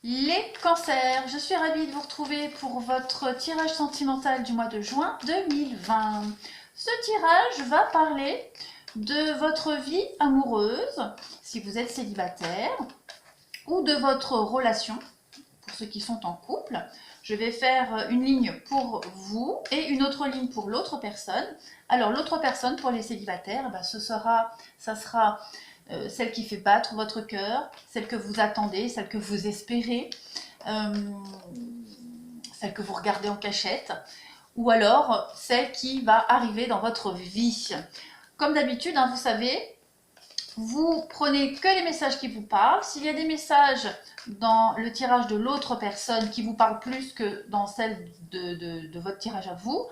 Les cancers, je suis ravie de vous retrouver pour votre tirage sentimental du mois de juin 2020. Ce tirage va parler de votre vie amoureuse, si vous êtes célibataire, ou de votre relation, pour ceux qui sont en couple. Je vais faire une ligne pour vous et une autre ligne pour l'autre personne. Alors l'autre personne, pour les célibataires, ça sera celle qui fait battre votre cœur, celle que vous attendez, celle que vous espérez, euh, celle que vous regardez en cachette, ou alors celle qui va arriver dans votre vie. Comme d'habitude, hein, vous savez, vous prenez que les messages qui vous parlent. S'il y a des messages dans le tirage de l'autre personne qui vous parlent plus que dans celle de votre tirage à vous,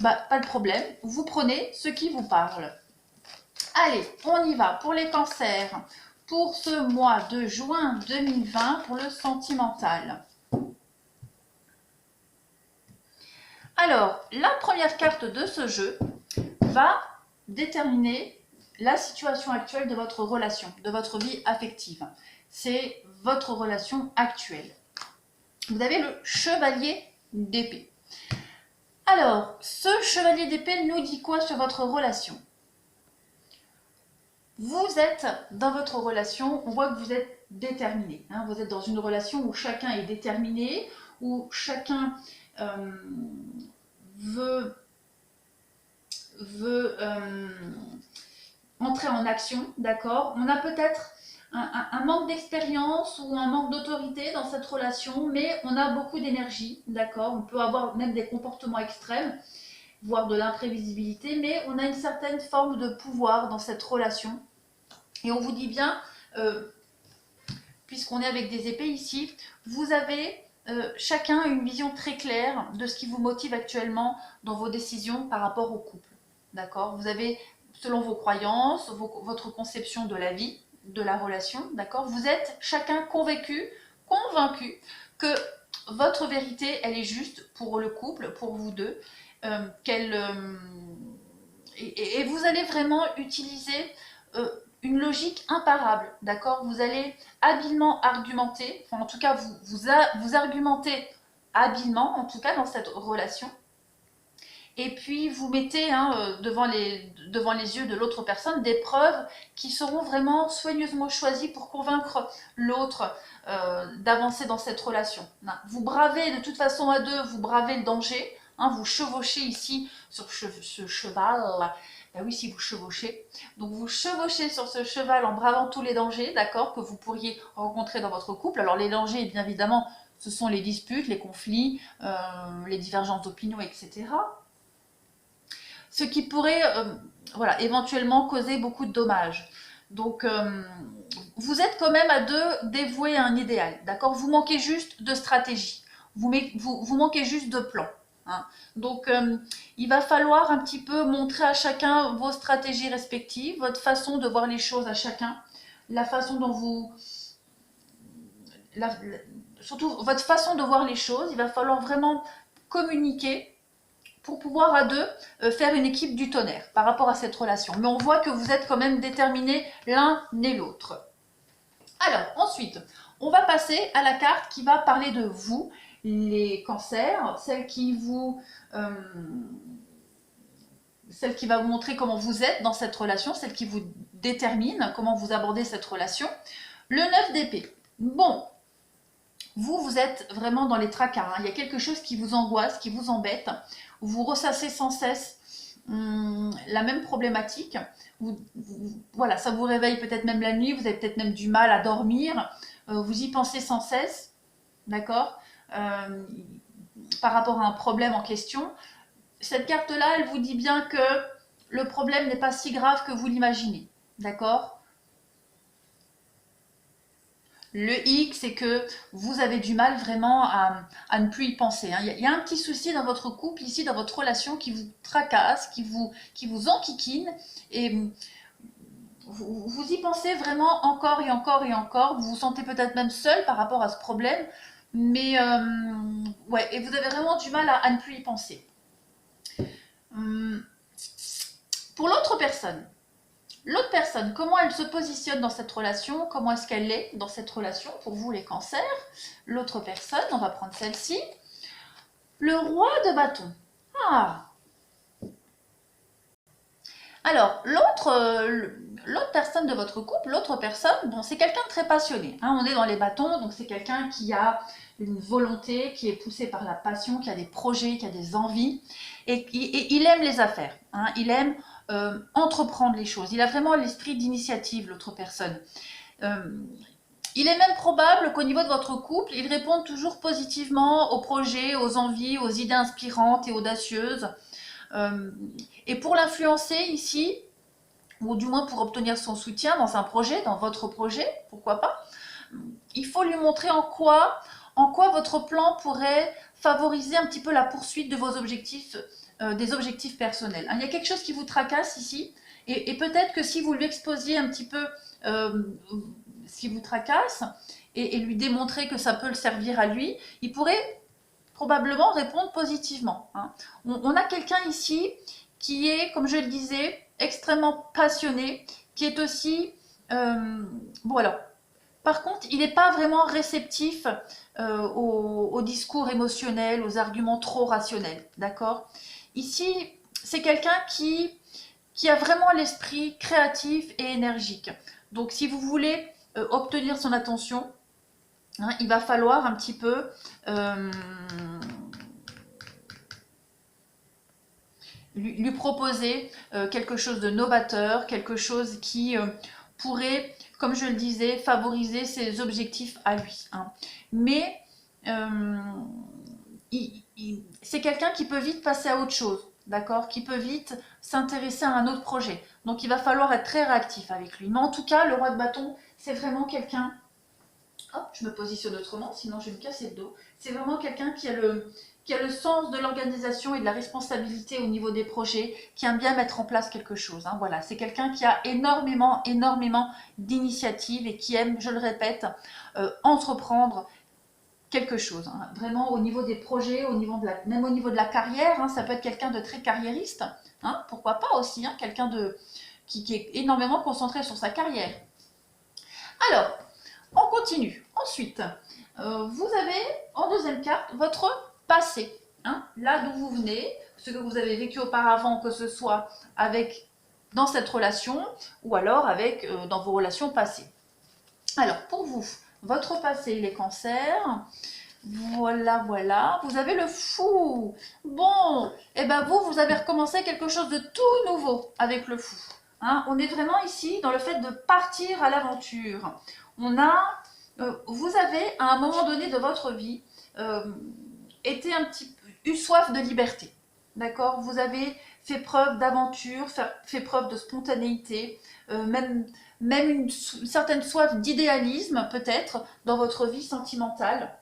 bah, pas de problème, vous prenez ce qui vous parle. Allez, on y va pour les cancers. Pour ce mois de juin 2020, pour le sentimental. Alors, la première carte de ce jeu va déterminer la situation actuelle de votre relation, de votre vie affective. C'est votre relation actuelle. Vous avez le chevalier d'épée. Alors, ce chevalier d'épée nous dit quoi sur votre relation? Vous êtes dans votre relation, on voit que vous êtes déterminé. Hein, vous êtes dans une relation où chacun est déterminé, où chacun veut entrer en action, d'accord? On a peut-être un manque d'expérience ou un manque d'autorité dans cette relation, mais on a beaucoup d'énergie, d'accord? On peut avoir même des comportements extrêmes, voire de l'imprévisibilité, mais on a une certaine forme de pouvoir dans cette relation. Et on vous dit bien, puisqu'on est avec des épées ici, vous avez chacun une vision très claire de ce qui vous motive actuellement dans vos décisions par rapport au couple. D'accord? Vous avez, selon vos croyances, votre conception de la vie, de la relation, d'accord? Vous êtes chacun convaincu que votre vérité, elle est juste pour le couple, pour vous deux, et vous allez vraiment utiliser une logique imparable, d'accord? Vous allez habilement argumenter, enfin en tout cas vous argumentez habilement, en tout cas dans cette relation, et puis vous mettez devant les yeux de l'autre personne des preuves qui seront vraiment soigneusement choisies pour convaincre l'autre d'avancer dans cette relation. Vous bravez de toute façon à deux, vous bravez le danger, vous chevauchez ici sur ce cheval. Ben oui, si vous chevauchez. Donc vous chevauchez sur ce cheval en bravant tous les dangers, d'accord, que vous pourriez rencontrer dans votre couple. Alors les dangers, bien évidemment, ce sont les disputes, les conflits, les divergences d'opinion, etc. Ce qui pourrait voilà, éventuellement causer beaucoup de dommages. Donc, vous êtes quand même à deux dévoués à un idéal, d'accord? Vous manquez juste de stratégie, vous manquez juste de plan. Hein. Donc, il va falloir un petit peu montrer à chacun vos stratégies respectives, votre façon de voir les choses à chacun, la façon dont surtout votre façon de voir les choses. Il va falloir vraiment communiquer pour pouvoir à deux faire une équipe du tonnerre par rapport à cette relation. Mais on voit que vous êtes quand même déterminés l'un et l'autre. Alors, ensuite, on va passer à la carte qui va parler de vous, les cancers, celle qui va vous montrer comment vous êtes dans cette relation, celle qui vous détermine comment vous abordez cette relation. Le 9 d'épée. Bon, vous êtes vraiment dans les tracas. Il y a quelque chose qui vous angoisse, qui vous embête. Vous ressassez sans cesse la même problématique. Voilà, ça vous réveille peut-être même la nuit. Vous avez peut-être même du mal à dormir. Vous y pensez sans cesse, d'accord, par rapport à un problème en question. Cette carte-là, elle vous dit bien que le problème n'est pas si grave que vous l'imaginez, d'accord? Le hic, c'est que vous avez du mal vraiment à ne plus y penser. Hein. Il y a un petit souci dans votre couple, ici, dans votre relation, qui vous tracasse, qui vous enquiquine, et vous y pensez vraiment encore et encore et encore. Vous vous sentez peut-être même seul par rapport à ce problème, mais ouais, et vous avez vraiment du mal à ne plus y penser. Pour l'autre personne, L'autre personne, comment elle se positionne dans cette relation? Comment est-ce qu'elle est dans cette relation pour vous les cancers? L'autre personne, on va prendre celle-ci. Le roi de bâton. Ah. Alors, l'autre personne de votre couple, l'autre personne, bon, c'est quelqu'un de très passionné. Hein, on est dans les bâtons, donc c'est quelqu'un qui a une volonté, qui est poussé par la passion, qui a des projets, qui a des envies, et il aime les affaires. Hein, il aime entreprendre les choses. Il a vraiment l'esprit d'initiative, l'autre personne. Euh, il est même probable qu'au niveau de votre couple, il réponde toujours positivement aux projets, aux envies, aux idées inspirantes et audacieuses. Euh, et pour l'influencer ici, ou du moins pour obtenir son soutien dans un projet, dans votre projet, pourquoi pas, il faut lui montrer en quoi votre plan pourrait favoriser un petit peu la poursuite de vos objectifs, des objectifs personnels. Il y a quelque chose qui vous tracasse ici, et peut-être que si vous lui exposiez un petit peu euh, ce qui vous tracasse, et lui démontrer que ça peut le servir à lui, il pourrait probablement répondre positivement. Hein. On a quelqu'un ici qui est, comme je le disais, extrêmement passionné, qui est aussi... bon alors, par contre, il n'est pas vraiment réceptif au discours émotionnel, aux arguments trop rationnels. D'accord? Ici, c'est quelqu'un qui a vraiment l'esprit créatif et énergique. Donc, si vous voulez obtenir son attention, hein, il va falloir un petit peu lui proposer quelque chose de novateur, quelque chose qui pourrait, comme je le disais, favoriser ses objectifs à lui. Hein. Mais c'est quelqu'un qui peut vite passer à autre chose, d'accord? Qui peut vite s'intéresser à un autre projet. Donc il va falloir être très réactif avec lui. Mais en tout cas, le roi de bâton, c'est vraiment quelqu'un... Hop, je me positionne autrement, sinon je vais me casser le dos. C'est vraiment quelqu'un qui a le sens de l'organisation et de la responsabilité au niveau des projets, qui aime bien mettre en place quelque chose. Hein, voilà, c'est quelqu'un qui a énormément d'initiatives et qui aime, je le répète, entreprendre quelque chose. Hein. Vraiment au niveau des projets, même au niveau de la carrière, hein, ça peut être quelqu'un de très carriériste. Hein, pourquoi pas aussi, hein, quelqu'un qui est énormément concentré sur sa carrière. Alors, on continue. Ensuite, vous avez en deuxième carte votre passé. Hein, là d'où vous venez, ce que vous avez vécu auparavant, que ce soit dans cette relation ou alors dans vos relations passées. Alors, pour vous, votre passé, les cancers, voilà, voilà. Vous avez le fou. Bon, et ben vous avez recommencé quelque chose de tout nouveau avec le fou. Hein, on est vraiment ici dans le fait de partir à l'aventure. Vous avez à un moment donné de votre vie eu soif de liberté. D'accord? Vous avez fait preuve d'aventure, fait preuve de spontanéité, même une certaine soif d'idéalisme peut-être dans votre vie sentimentale,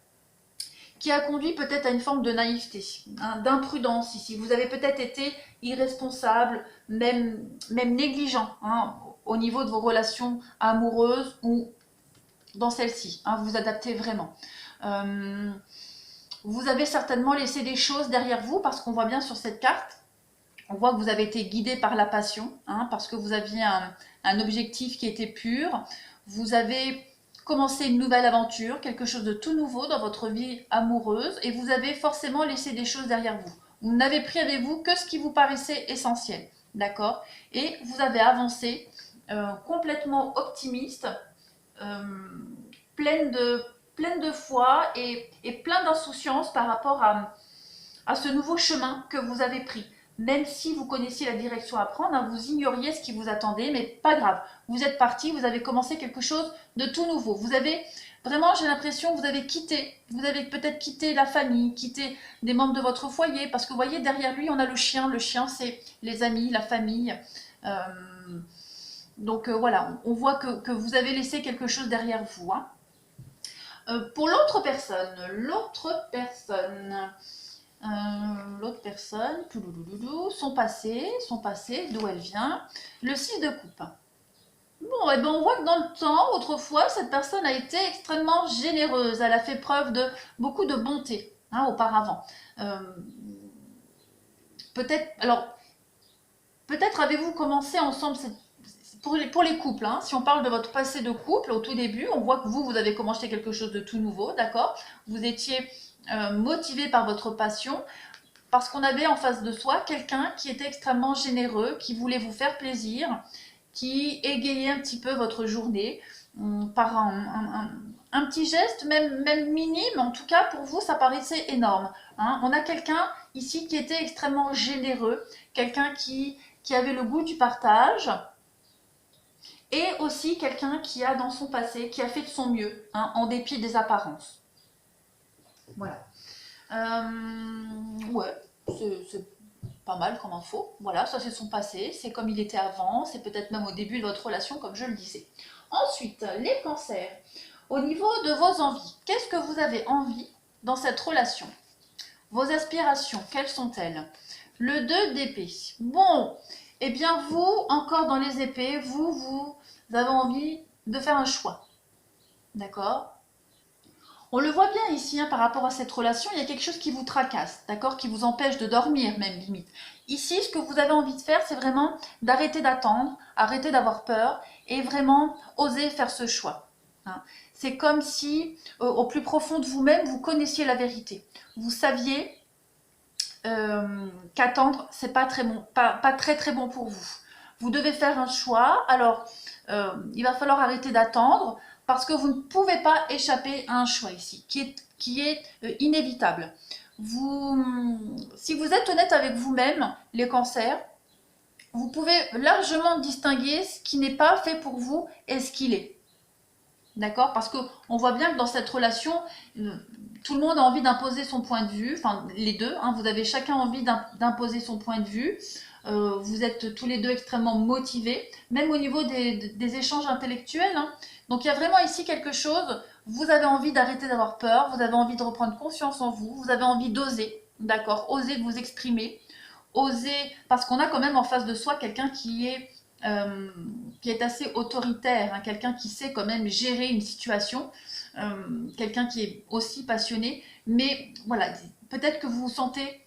qui a conduit peut-être à une forme de naïveté, hein, d'imprudence ici. Vous avez peut-être été irresponsable, même négligent, hein, au niveau de vos relations amoureuses ou dans celle-ci. Hein, vous vous adaptez vraiment. Vous avez certainement laissé des choses derrière vous parce qu'on voit bien sur cette carte, on voit que vous avez été guidé par la passion, hein, parce que vous aviez un objectif qui était pur. Vous avez commencé une nouvelle aventure, quelque chose de tout nouveau dans votre vie amoureuse, et vous avez forcément laissé des choses derrière vous. Vous n'avez pris avec vous que ce qui vous paraissait essentiel, d'accord? Et vous avez avancé complètement optimiste, pleine de foi et plein d'insouciance par rapport à ce nouveau chemin que vous avez pris. Même si vous connaissiez la direction à prendre, hein, vous ignoriez ce qui vous attendait, mais pas grave. Vous êtes parti, vous avez commencé quelque chose de tout nouveau. Vous avez vraiment, j'ai l'impression, vous avez peut-être quitté la famille, quitté des membres de votre foyer, parce que vous voyez, derrière lui, on a le chien. Le chien, c'est les amis, la famille. Donc voilà, on voit que vous avez laissé quelque chose derrière vous. Hein. Pour l'autre personne, son passé, d'où elle vient, le 6 de coupe. Bon, et ben on voit que dans le temps, autrefois, cette personne a été extrêmement généreuse. Elle a fait preuve de beaucoup de bonté, hein, auparavant. Peut-être avez-vous commencé ensemble pour les couples, hein, si on parle de votre passé de couple, au tout début, on voit que vous avez commencé quelque chose de tout nouveau, d'accord? Vous étiez motivé par votre passion, parce qu'on avait en face de soi quelqu'un qui était extrêmement généreux, qui voulait vous faire plaisir, qui égayait un petit peu votre journée par un petit geste, même minime, en tout cas pour vous ça paraissait énorme. Hein. On a quelqu'un ici qui était extrêmement généreux, quelqu'un qui avait le goût du partage, et aussi quelqu'un qui a dans son passé, qui a fait de son mieux, hein, en dépit des apparences. Voilà. Ouais, c'est pas mal comme info. Voilà, ça c'est son passé, c'est comme il était avant, c'est peut-être même au début de votre relation, comme je le disais. Ensuite, les cancers. Au niveau de vos envies, qu'est-ce que vous avez envie dans cette relation? Vos aspirations, quelles sont-elles? Le 2 d'épée. Bon, eh bien vous, encore dans les épées, vous avez envie de faire un choix. D'accord? On le voit bien ici, hein, par rapport à cette relation, il y a quelque chose qui vous tracasse, d'accord, qui vous empêche de dormir même limite. Ici, ce que vous avez envie de faire, c'est vraiment d'arrêter d'attendre, arrêter d'avoir peur et vraiment oser faire ce choix. Hein. C'est comme si, au plus profond de vous-même, vous connaissiez la vérité. Vous saviez qu'attendre, c'est pas très bon, pas très très bon pour vous. Vous devez faire un choix. Alors, il va falloir arrêter d'attendre parce que vous ne pouvez pas échapper à un choix ici, qui est inévitable. Si vous êtes honnête avec vous-même, les cancers, vous pouvez largement distinguer ce qui n'est pas fait pour vous et ce qu'il est. D'accord? Parce qu'on voit bien que dans cette relation, tout le monde a envie d'imposer son point de vue, enfin les deux, hein, vous avez chacun envie d'imposer son point de vue. Vous êtes tous les deux extrêmement motivés, même au niveau des échanges intellectuels. Hein. Donc il y a vraiment ici quelque chose, vous avez envie d'arrêter d'avoir peur, vous avez envie de reprendre confiance en vous, vous avez envie d'oser, d'accord, oser de vous exprimer, oser, parce qu'on a quand même en face de soi quelqu'un qui est assez autoritaire, hein, quelqu'un qui sait quand même gérer une situation, quelqu'un qui est aussi passionné, mais voilà, peut-être que vous vous sentez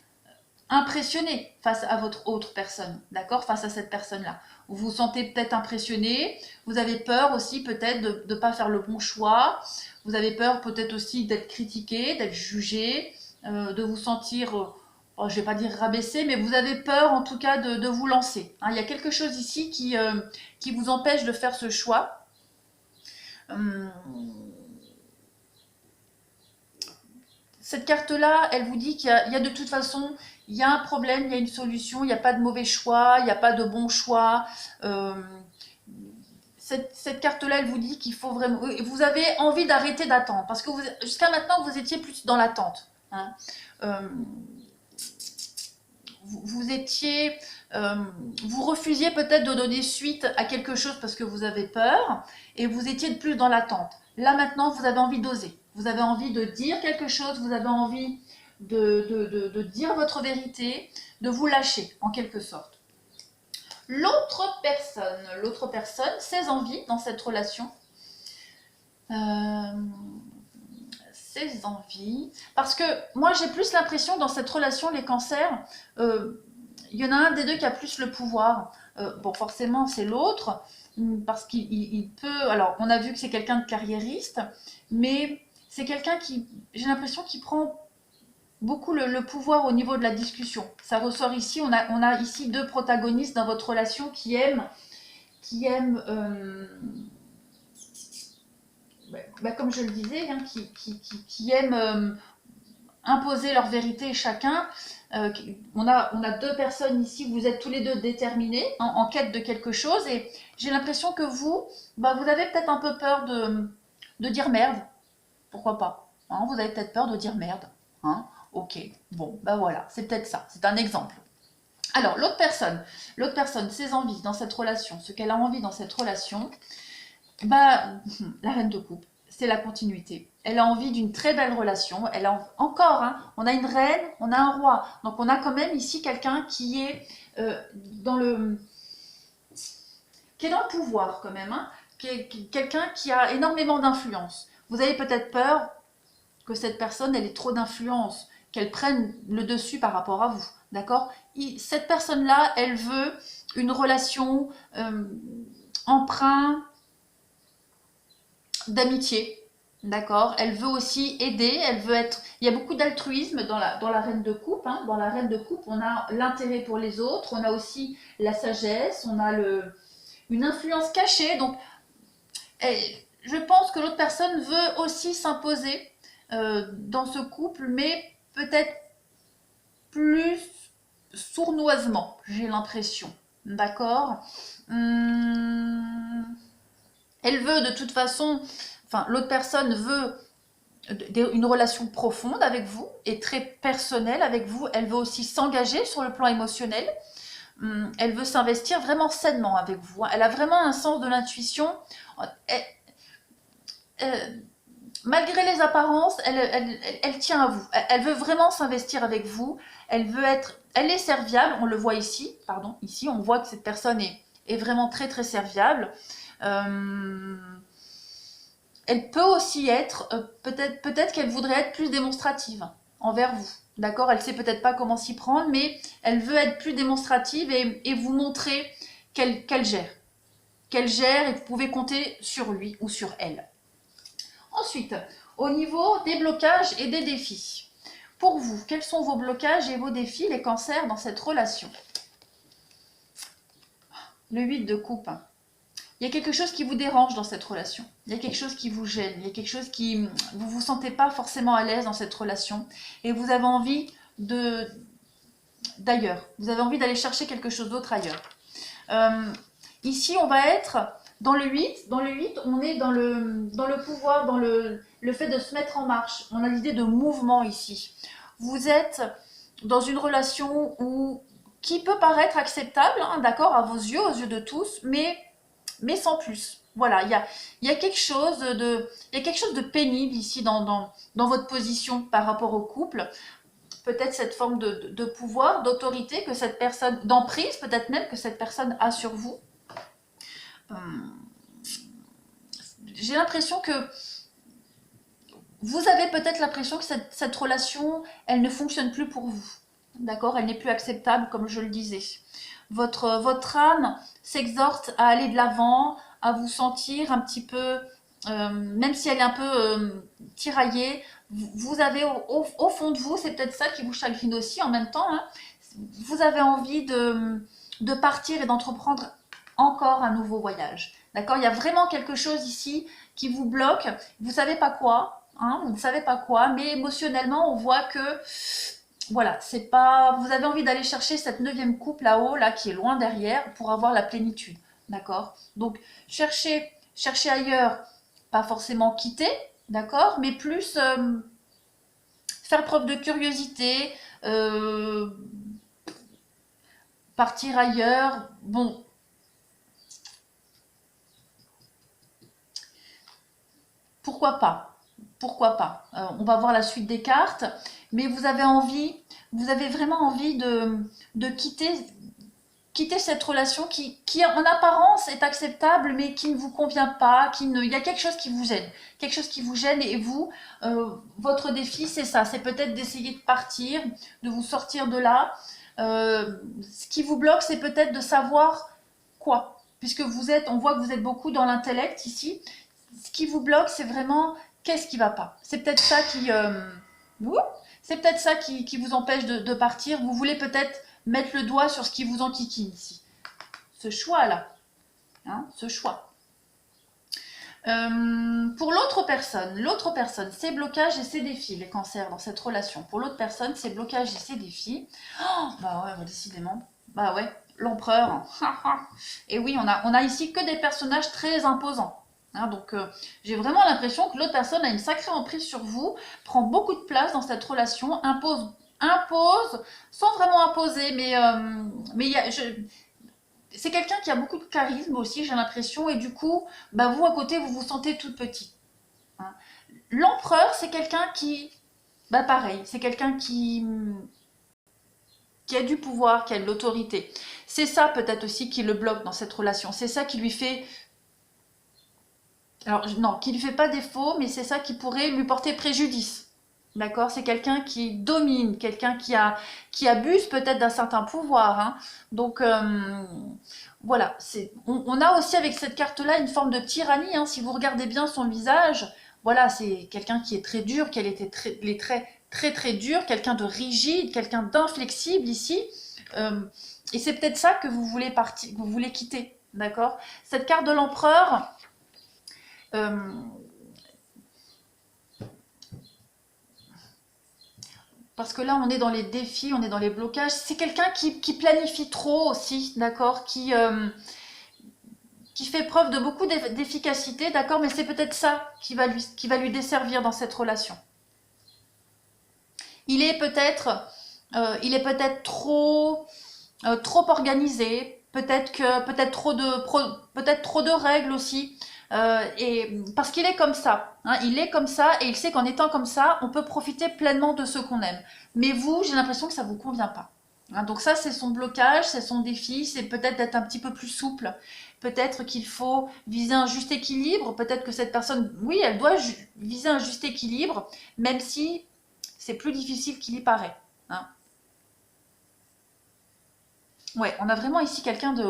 impressionné face à votre autre personne, d'accord, face à cette personne-là. Vous vous sentez peut-être impressionné, vous avez peur aussi peut-être de ne pas faire le bon choix, vous avez peur peut-être aussi d'être critiqué, d'être jugé, de vous sentir, je ne vais pas dire rabaissé, mais vous avez peur en tout cas de vous lancer. Hein, il y a quelque chose ici qui vous empêche de faire ce choix. Cette carte-là, elle vous dit qu'il y a de toute façon, il y a un problème, il y a une solution, il n'y a pas de mauvais choix, il n'y a pas de bon choix. Cette carte-là, elle vous dit qu'il faut vraiment... Vous avez envie d'arrêter d'attendre, parce que jusqu'à maintenant, vous étiez plus dans l'attente. Hein. Vous étiez... vous refusiez peut-être de donner suite à quelque chose parce que vous avez peur, et vous étiez de plus dans l'attente. Là, maintenant, vous avez envie d'oser. Vous avez envie de dire quelque chose, vous avez envie de dire votre vérité, de vous lâcher, en quelque sorte. L'autre personne, ses envies dans cette relation, ses envies, parce que moi j'ai plus l'impression dans cette relation, les cancers, il y en a un des deux qui a plus le pouvoir. Bon, forcément c'est l'autre, parce qu'il peut, alors on a vu que c'est quelqu'un de carriériste, mais c'est quelqu'un qui, j'ai l'impression qu'il prend beaucoup le pouvoir au niveau de la discussion. Ça ressort ici, on a ici deux protagonistes dans votre relation qui aiment comme je le disais, hein, qui aiment imposer leur vérité chacun. On a deux personnes ici, vous êtes tous les deux déterminés, en quête de quelque chose, et j'ai l'impression que vous avez peut-être un peu peur de dire merde. Pourquoi pas, hein, vous avez peut-être peur de dire merde. Hein. Ok, bon, voilà, c'est peut-être ça, c'est un exemple. Alors, l'autre personne, ses envies dans cette relation, ce qu'elle a envie dans cette relation, la reine de coupe, c'est la continuité. Elle a envie d'une très belle relation, elle a encore, hein, on a une reine, on a un roi, donc on a quand même ici quelqu'un qui est dans le pouvoir quand même, hein, quelqu'un qui a énormément d'influence. Vous avez peut-être peur que cette personne, elle ait trop d'influence, qu'elle prenne le dessus par rapport à vous, d'accord? Cette personne-là, elle veut une relation empreint d'amitié. D'accord? Elle veut aussi aider, elle veut être... Il y a beaucoup d'altruisme dans la reine de coupe. Hein. Dans la reine de coupe, on a l'intérêt pour les autres, on a aussi la sagesse, on a une influence cachée. Donc, je pense que l'autre personne veut aussi s'imposer dans ce couple, mais peut-être plus sournoisement, j'ai l'impression. D'accord? Elle veut de toute façon, enfin, l'autre personne veut une relation profonde avec vous et très personnelle avec vous. Elle veut aussi s'engager sur le plan émotionnel. Elle veut s'investir vraiment sainement avec vous. Elle a vraiment un sens de l'intuition. Malgré les apparences, elle tient à vous. Elle veut vraiment s'investir avec vous. Elle est serviable. On le voit ici. Pardon, ici, on voit que cette personne est vraiment très très serviable. Elle peut aussi être, peut-être qu'elle voudrait être plus démonstrative envers vous. D'accord? Elle sait peut-être pas comment s'y prendre, mais elle veut être plus démonstrative et vous montrer qu'elle gère. Qu'elle gère et que vous pouvez compter sur lui ou sur elle. Ensuite, au niveau des blocages et des défis. Pour vous, quels sont vos blocages et vos défis, les cancers, dans cette relation? Le 8 de coupe. Il y a quelque chose qui vous dérange dans cette relation. Il y a quelque chose qui vous gêne. Il y a quelque chose qui... Vous ne vous sentez pas forcément à l'aise dans cette relation. Et vous avez envie d'ailleurs. Vous avez envie d'aller chercher quelque chose d'autre ailleurs. Ici, on va être dans le 8. Dans le 8, on est dans le pouvoir, dans le fait de se mettre en marche. On a l'idée de mouvement ici. Vous êtes dans une relation qui peut paraître acceptable, hein, d'accord, à vos yeux, aux yeux de tous, mais sans plus. Voilà, il y a quelque chose de pénible ici dans votre position par rapport au couple. Peut-être cette forme de pouvoir, d'autorité que cette personne, d'emprise peut-être même que cette personne a sur vous. J'ai l'impression que vous avez peut-être l'impression que cette relation, elle ne fonctionne plus pour vous. D'accord? Elle n'est plus acceptable, comme je le disais. Votre âme s'exhorte à aller de l'avant, à vous sentir un petit peu, même si elle est un peu tiraillée, vous avez au fond de vous, c'est peut-être ça qui vous chagrine aussi en même temps, hein, vous avez envie de partir et d'entreprendre encore un nouveau voyage. D'accord? Il y a vraiment quelque chose ici qui vous bloque, vous ne savez pas quoi, hein, vous ne savez pas quoi, mais émotionnellement, on voit que voilà, c'est pas. Vous avez envie d'aller chercher cette 9e coupe là-haut, là, qui est loin derrière, pour avoir la plénitude. D'accord? Donc, cherchez ailleurs, pas forcément quitter, d'accord? Mais plus faire preuve de curiosité, partir ailleurs. Bon. Pourquoi pas? Pourquoi pas? On va voir la suite des cartes, mais vous avez vraiment envie de quitter cette relation qui en apparence est acceptable, mais qui ne vous convient pas, il y a quelque chose qui vous gêne. Quelque chose qui vous gêne et vous, votre défi, c'est ça. C'est peut-être d'essayer de partir, de vous sortir de là. Ce qui vous bloque, c'est peut-être de savoir quoi. Puisque on voit que vous êtes beaucoup dans l'intellect ici. Ce qui vous bloque, c'est vraiment qu'est-ce qui va pas. C'est peut-être ça qui vous empêche de partir. Vous voulez peut-être mettre le doigt sur ce qui vous enquiquine ici. Ce choix-là. Hein, ce choix. Pour l'autre personne, ses blocages et ses défis, les cancers dans cette relation. Pour l'autre personne, ses blocages et ses défis. Oh, bah ouais, décidément. Bah ouais, l'empereur. Et oui, on a ici que des personnages très imposants. Hein, donc j'ai vraiment l'impression que l'autre personne a une sacrée emprise sur vous, prend beaucoup de place dans cette relation, impose sans vraiment imposer, mais c'est quelqu'un qui a beaucoup de charisme aussi, j'ai l'impression, et du coup, bah, vous à côté, vous vous sentez toute petite. Hein. L'empereur, c'est quelqu'un qui, bah pareil, c'est quelqu'un qui a du pouvoir, qui a de l'autorité. C'est ça peut-être aussi qui le bloque dans cette relation, c'est ça qui lui fait... Alors non, qui ne lui fait pas défaut, mais c'est ça qui pourrait lui porter préjudice. D'accord? C'est quelqu'un qui domine, quelqu'un qui abuse peut-être d'un certain pouvoir. Hein. Donc, voilà, on a aussi avec cette carte-là une forme de tyrannie, hein, si vous regardez bien son visage, voilà, c'est quelqu'un qui est très dur, les traits très très durs, quelqu'un de rigide, quelqu'un d'inflexible ici, euh, et c'est peut-être ça que vous voulez partir, que vous voulez quitter, d'accord? Cette carte de l'empereur, euh, parce que là on est dans les défis, on est dans les blocages, c'est quelqu'un qui planifie trop aussi, d'accord? Qui fait preuve de beaucoup d'efficacité, d'accord, mais c'est peut-être ça qui va lui desservir dans cette relation. Il est peut-être trop organisé, peut-être trop de règles aussi, et parce qu'il est comme ça, hein, il est comme ça et il sait qu'en étant comme ça, on peut profiter pleinement de ce qu'on aime. Mais vous, j'ai l'impression que ça vous convient pas. Hein, donc ça, c'est son blocage, c'est son défi, c'est peut-être d'être un petit peu plus souple. Peut-être qu'il faut viser un juste équilibre. Peut-être que cette personne, oui, elle doit viser un juste équilibre, même si c'est plus difficile qu'il y paraît. Hein. Ouais, on a vraiment ici quelqu'un de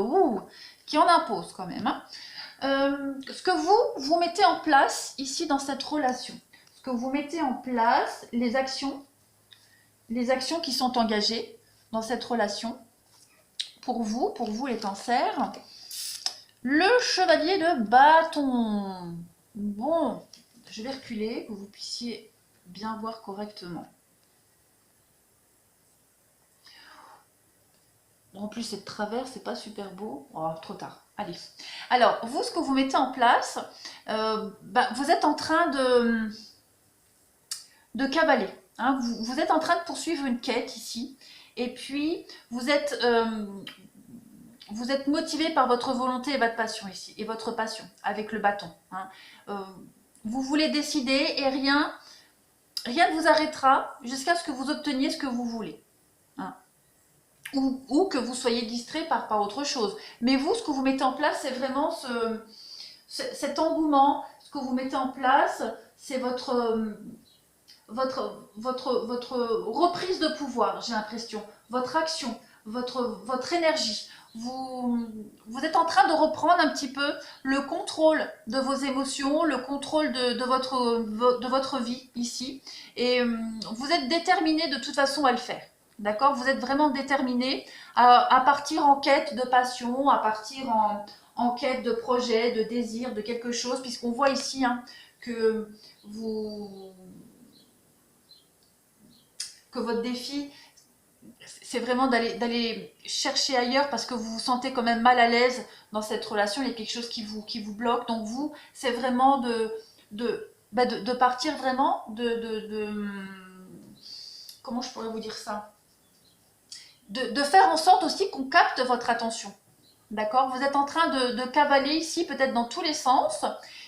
qui en impose quand même. Hein. Ce que vous mettez en place ici dans cette relation, ce que vous mettez en place, les actions qui sont engagées dans cette relation, pour vous les cancers, le chevalier de bâton. Bon, je vais reculer, que vous puissiez bien voir correctement. En plus, c'est de travers, c'est pas super beau. Oh, trop tard. Allez. Alors, vous, ce que vous mettez en place, vous êtes en train de cavaler. Hein. Vous êtes en train de poursuivre une quête ici. Et puis, vous êtes motivé par votre volonté et votre passion ici. Et votre passion avec le bâton. Hein. Vous voulez décider et rien ne vous arrêtera jusqu'à ce que vous obteniez ce que vous voulez. Hein. Ou que vous soyez distrait par autre chose. Mais vous, ce que vous mettez en place, c'est vraiment cet engouement. Ce que vous mettez en place, c'est votre reprise de pouvoir, j'ai l'impression. Votre action, votre énergie. Vous êtes en train de reprendre un petit peu le contrôle de vos émotions, le contrôle de votre vie ici. Et vous êtes déterminé de toute façon à le faire. D'accord? Vous êtes vraiment déterminé à partir en quête de passion, à partir en quête de projet, de désir, de quelque chose, puisqu'on voit ici hein, que votre défi, c'est vraiment d'aller chercher ailleurs parce que vous vous sentez quand même mal à l'aise dans cette relation, il y a quelque chose qui vous bloque. Donc vous, c'est vraiment de partir vraiment comment je pourrais vous dire ça? De faire en sorte aussi qu'on capte votre attention. D'accord? Vous êtes en train de cavaler ici, peut-être dans tous les sens,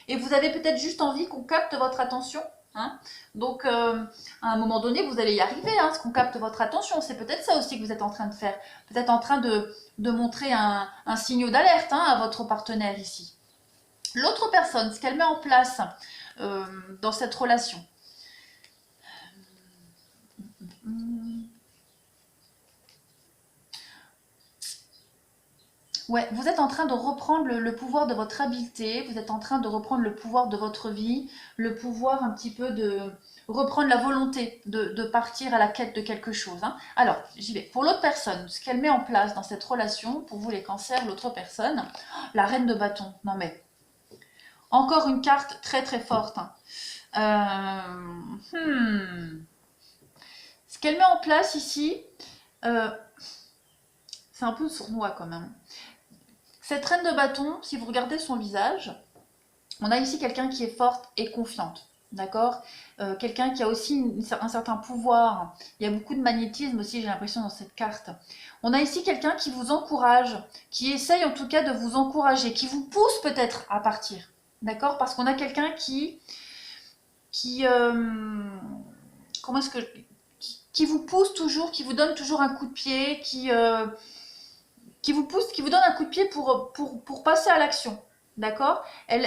et vous avez peut-être juste envie qu'on capte votre attention. Hein. Donc, à un moment donné, vous allez y arriver, hein, ce qu'on capte votre attention. C'est peut-être ça aussi que vous êtes en train de faire. Peut-être en train de montrer un signal d'alerte hein, à votre partenaire ici. L'autre personne, ce qu'elle met en place dans cette relation. Ouais, vous êtes en train de reprendre le pouvoir de votre habileté, vous êtes en train de reprendre le pouvoir de votre vie, le pouvoir un petit peu de reprendre la volonté de partir à la quête de quelque chose. Hein. Alors, j'y vais. Pour l'autre personne, ce qu'elle met en place dans cette relation, pour vous les cancers, l'autre personne, la reine de bâton. Non mais, encore une carte très très forte. Hein. Ce qu'elle met en place ici, c'est un peu sournois quand même. Cette reine de bâton, si vous regardez son visage, on a ici quelqu'un qui est forte et confiante, d'accord? Quelqu'un qui a aussi un certain pouvoir. Il y a beaucoup de magnétisme aussi, j'ai l'impression, dans cette carte. On a ici quelqu'un qui vous encourage, qui essaye en tout cas de vous encourager, qui vous pousse peut-être à partir, d'accord? Parce qu'on a quelqu'un comment est-ce que qui vous pousse toujours, qui vous donne toujours un coup de pied, qui vous pousse, qui vous donne un coup de pied pour passer à l'action. D'accord? Elle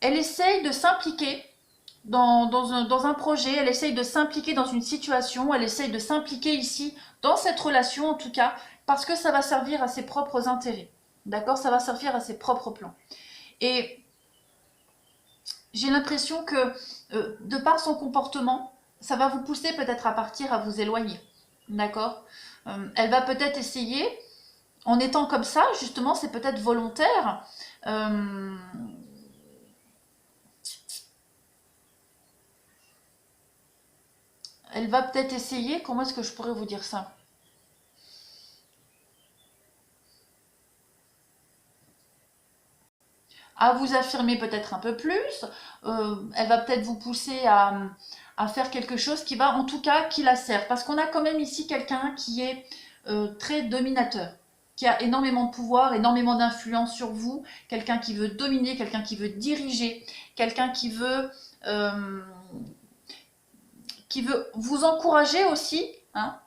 essaye de s'impliquer dans un projet, elle essaye de s'impliquer dans une situation, elle essaye de s'impliquer ici, dans cette relation en tout cas, parce que ça va servir à ses propres intérêts. D'accord? Ça va servir à ses propres plans. Et j'ai l'impression que, de par son comportement, ça va vous pousser peut-être à partir, à vous éloigner. D'accord? Elle va peut-être essayer, en étant comme ça, justement, c'est peut-être volontaire. Elle va peut-être essayer, comment est-ce que je pourrais vous dire ça? À vous affirmer peut-être un peu plus. Elle va peut-être vous pousser à faire quelque chose qui va, en tout cas, qui la sert. Parce qu'on a quand même ici quelqu'un qui est très dominateur, qui a énormément de pouvoir, énormément d'influence sur vous, quelqu'un qui veut dominer, quelqu'un qui veut diriger, quelqu'un qui veut vous encourager aussi, hein,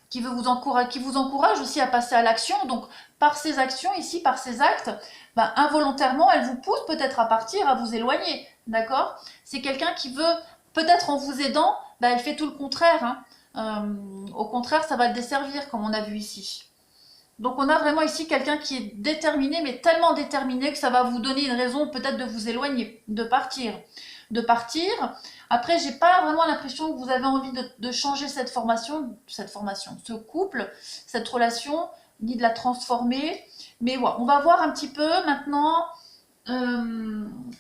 qui vous encourage aussi à passer à l'action. Donc, par ces actions ici, par ces actes, ben, involontairement, elle vous pousse peut-être à partir, à vous éloigner. D'accord? C'est quelqu'un qui veut, peut-être en vous aidant, ben, elle fait tout le contraire. Hein. Au contraire, ça va le desservir, comme on a vu ici. Donc, on a vraiment ici quelqu'un qui est déterminé, mais tellement déterminé que ça va vous donner une raison peut-être de vous éloigner, de partir. De partir. Après, j'ai pas vraiment l'impression que vous avez envie de changer cette formation, ce couple, cette relation, ni de la transformer. Mais ouais, on va voir un petit peu maintenant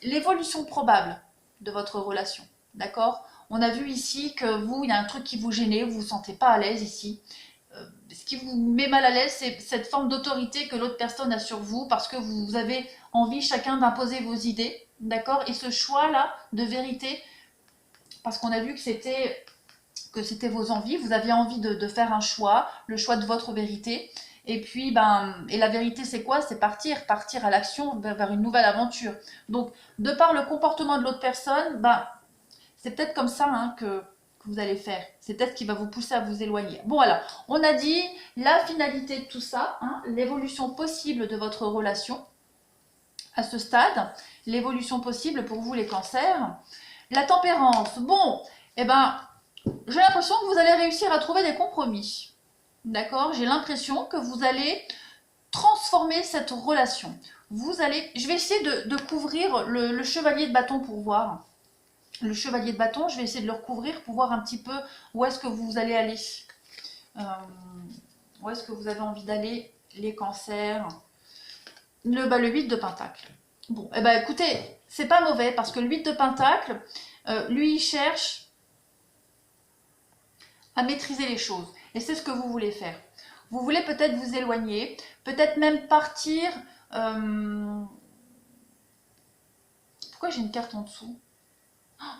l'évolution probable de votre relation. D'accord? On a vu ici que vous, il y a un truc qui vous gênait, vous vous sentez pas à l'aise ici. Ce qui vous met mal à l'aise, c'est cette forme d'autorité que l'autre personne a sur vous parce que vous avez envie chacun d'imposer vos idées. D'accord? Et ce choix-là de vérité, parce qu'on a vu que c'était vos envies, vous aviez envie de faire un choix, le choix de votre vérité. Et puis, et la vérité, c'est quoi? C'est partir à l'action vers une nouvelle aventure. Donc, de par le comportement de l'autre personne, c'est peut-être comme ça hein, que vous allez faire. C'est peut-être qui va vous pousser à vous éloigner. Bon, alors, on a dit la finalité de tout ça, hein, l'évolution possible de votre relation à ce stade, l'évolution possible pour vous les cancers. La tempérance, bon, eh ben, j'ai l'impression que vous allez réussir à trouver des compromis. D'accord? J'ai l'impression que vous allez transformer cette relation. Je vais essayer de couvrir le chevalier de bâton pour voir. Le chevalier de bâton, je vais essayer de le recouvrir pour voir un petit peu où est-ce que vous allez aller. Euh, où est-ce que vous avez envie d'aller, les cancers. Le 8 de pentacle. Bon, eh ben écoutez, c'est pas mauvais parce que le 8 de pentacle, lui, il cherche à maîtriser les choses. Et c'est ce que vous voulez faire. Vous voulez peut-être vous éloigner, peut-être même partir. Pourquoi j'ai une carte en dessous?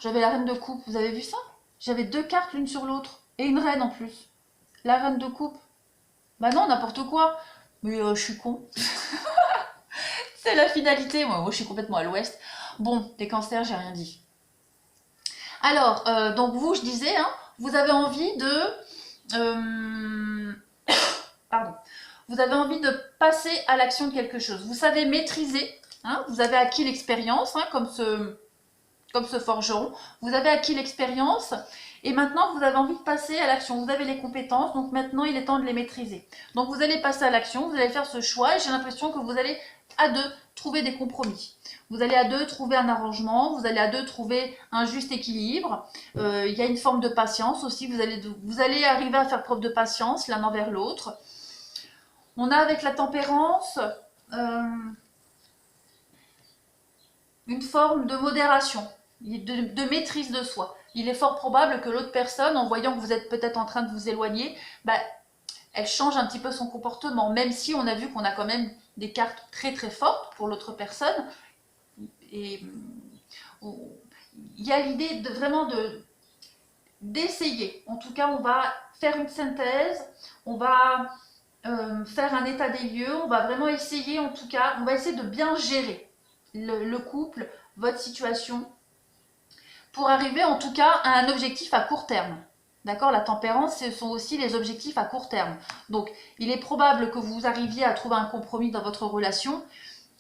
J'avais la reine de coupe, vous avez vu ça? J'avais deux cartes l'une sur l'autre. Et une reine en plus. La reine de coupe. Bah non, n'importe quoi. Mais je suis con. C'est la finalité. Moi, je suis complètement à l'ouest. Bon, les cancers, j'ai rien dit. Alors, donc vous, je disais, hein, vous avez envie pardon. Vous avez envie de passer à l'action de quelque chose. Vous savez maîtriser. Hein, vous avez acquis l'expérience, hein, comme ce forgeron. Vous avez acquis l'expérience. Et maintenant, vous avez envie de passer à l'action. Vous avez les compétences, donc maintenant, il est temps de les maîtriser. Donc, vous allez passer à l'action, vous allez faire ce choix, et j'ai l'impression que vous allez, à deux, trouver des compromis. Vous allez à deux trouver un arrangement, vous allez à deux trouver un juste équilibre. Il y a une forme de patience aussi, vous allez arriver à faire preuve de patience l'un envers l'autre. On a avec la tempérance une forme de modération, de maîtrise de soi. Il est fort probable que l'autre personne, en voyant que vous êtes peut-être en train de vous éloigner, elle change un petit peu son comportement, même si on a vu qu'on a quand même des cartes très très fortes pour l'autre personne. Et il y a l'idée d'essayer. En tout cas, on va faire une synthèse, on va faire un état des lieux, on va vraiment essayer, en tout cas, on va essayer de bien gérer le couple, votre situation, pour arriver en tout cas à un objectif à court terme. D'accord? La tempérance, ce sont aussi les objectifs à court terme. Donc, il est probable que vous arriviez à trouver un compromis dans votre relation.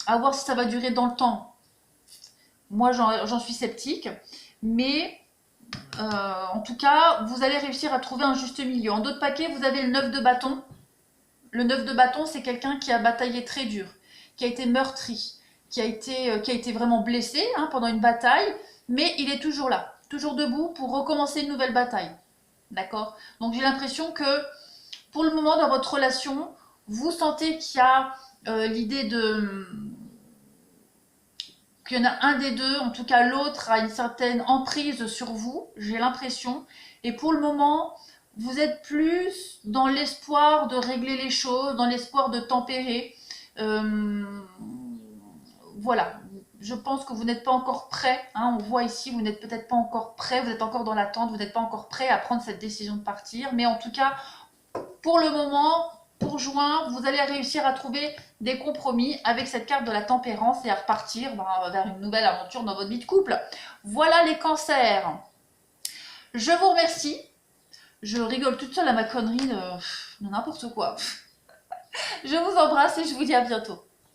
À voir si ça va durer dans le temps. Moi, j'en suis sceptique. Mais, en tout cas, vous allez réussir à trouver un juste milieu. En d'autres paquets, vous avez le 9 de bâton. Le 9 de bâton, c'est quelqu'un qui a bataillé très dur, qui a été meurtri, qui a été vraiment blessé hein, pendant une bataille, mais il est toujours là, toujours debout pour recommencer une nouvelle bataille. D'accord? Donc j'ai l'impression que pour le moment dans votre relation, vous sentez qu'il y a l'idée de qu'il y en a un des deux, en tout cas l'autre a une certaine emprise sur vous, j'ai l'impression. Et pour le moment, vous êtes plus dans l'espoir de régler les choses, dans l'espoir de tempérer. Euh, voilà, je pense que vous n'êtes pas encore prêt. Hein, on voit ici, vous n'êtes peut-être pas encore prêt, vous êtes encore dans l'attente, vous n'êtes pas encore prêt à prendre cette décision de partir. Mais en tout cas, pour le moment, pour juin, vous allez réussir à trouver des compromis avec cette carte de la tempérance et à repartir vers une nouvelle aventure dans votre vie de couple. Voilà les cancers. Je vous remercie. Je rigole toute seule à ma connerie de n'importe quoi. Je vous embrasse et je vous dis à bientôt.